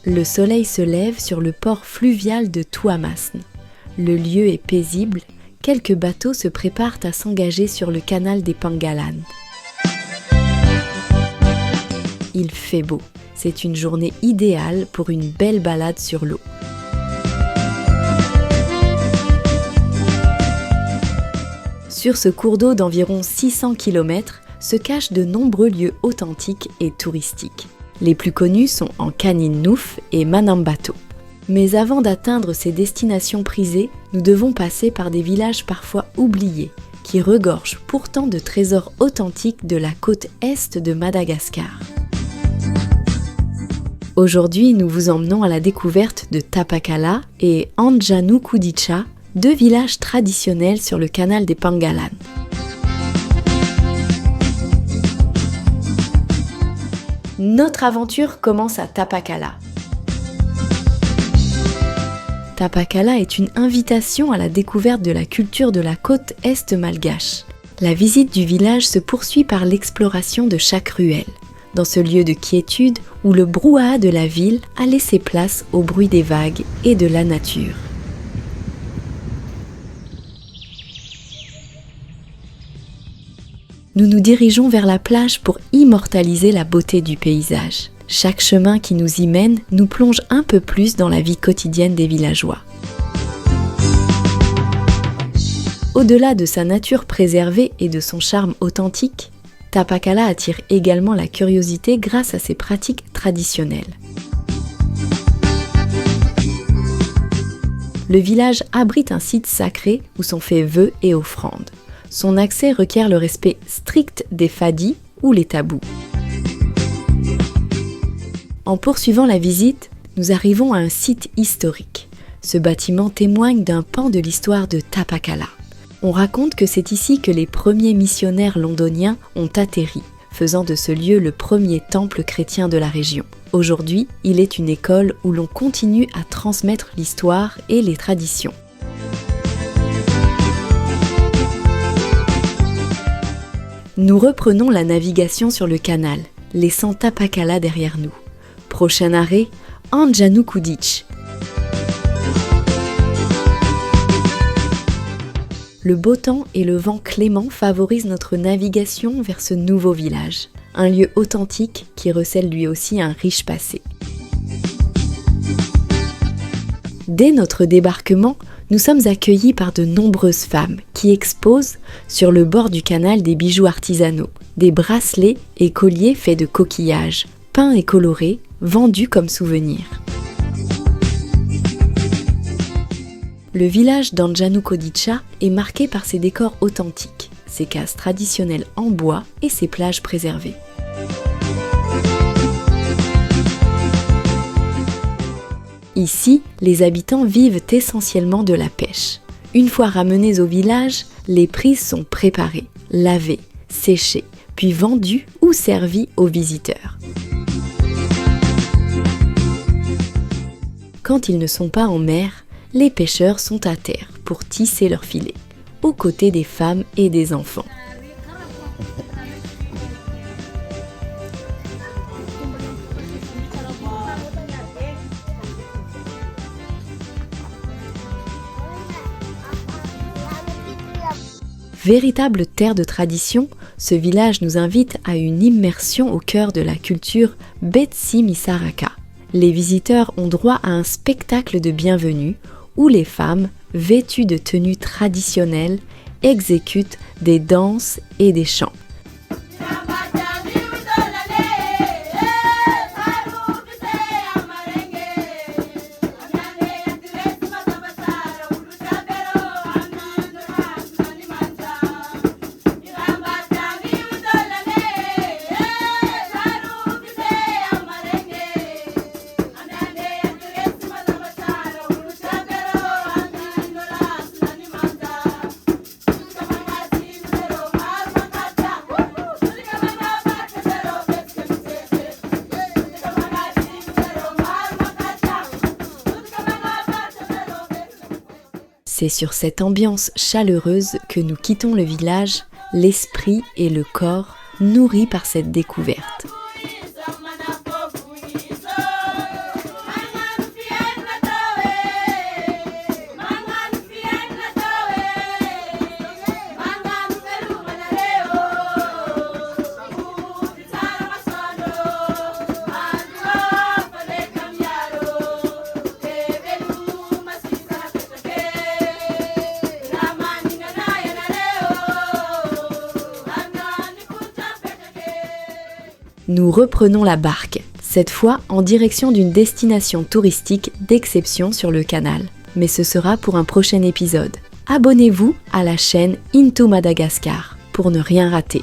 Le soleil se lève sur le port fluvial de Tuamasn. Le lieu est paisible, quelques bateaux se préparent à s'engager sur le canal des Pangalan. Il fait beau, c'est une journée idéale pour une belle balade sur l'eau. Sur ce cours d'eau d'environ 600 km se cachent de nombreux lieux authentiques et touristiques. Les plus connus sont Ankanin Nouf et Manambato. Mais avant d'atteindre ces destinations prisées, nous devons passer par des villages parfois oubliés, qui regorgent pourtant de trésors authentiques de la côte est de Madagascar. Aujourd'hui, nous vous emmenons à la découverte de Tapakala et Anjanu Kudicha, deux villages traditionnels sur le canal des Pangalan. Notre aventure commence à Tapakala. Tapakala est une invitation à la découverte de la culture de la côte est malgache. La visite du village se poursuit par l'exploration de chaque ruelle, dans ce lieu de quiétude où le brouhaha de la ville a laissé place au bruit des vagues et de la nature. Nous nous dirigeons vers la plage pour immortaliser la beauté du paysage. Chaque chemin qui nous y mène nous plonge un peu plus dans la vie quotidienne des villageois. Au-delà de sa nature préservée et de son charme authentique, Tapakala attire également la curiosité grâce à ses pratiques traditionnelles. Le village abrite un site sacré où sont faits vœux et offrandes. Son accès requiert le respect strict des fadis ou les tabous. En poursuivant la visite, nous arrivons à un site historique. Ce bâtiment témoigne d'un pan de l'histoire de Tapakala. On raconte que c'est ici que les premiers missionnaires londoniens ont atterri, faisant de ce lieu le premier temple chrétien de la région. Aujourd'hui, il est une école où l'on continue à transmettre l'histoire et les traditions. Nous reprenons la navigation sur le canal, laissant Tapakala derrière nous. Prochain arrêt, Anjanu Kudicha. Le beau temps et le vent clément favorisent notre navigation vers ce nouveau village, un lieu authentique qui recèle lui aussi un riche passé. Dès notre débarquement, nous sommes accueillis par de nombreuses femmes qui exposent sur le bord du canal des bijoux artisanaux, des bracelets et colliers faits de coquillages, peints et colorés, vendus comme souvenirs. Le village d'Anjanu Kudicha est marqué par ses décors authentiques, ses cases traditionnelles en bois et ses plages préservées. Ici, les habitants vivent essentiellement de la pêche. Une fois ramenés au village, les prises sont préparées, lavées, séchées, puis vendues ou servies aux visiteurs. Quand ils ne sont pas en mer, les pêcheurs sont à terre pour tisser leurs filets, aux côtés des femmes et des enfants. Véritable terre de tradition, ce village nous invite à une immersion au cœur de la culture Betsi Misaraka. Les visiteurs ont droit à un spectacle de bienvenue où les femmes, vêtues de tenues traditionnelles, exécutent des danses et des chants. C'est sur cette ambiance chaleureuse que nous quittons le village, l'esprit et le corps nourris par cette découverte. Nous reprenons la barque, cette fois en direction d'une destination touristique d'exception sur le canal. Mais ce sera pour un prochain épisode. Abonnez-vous à la chaîne Into Madagascar pour ne rien rater.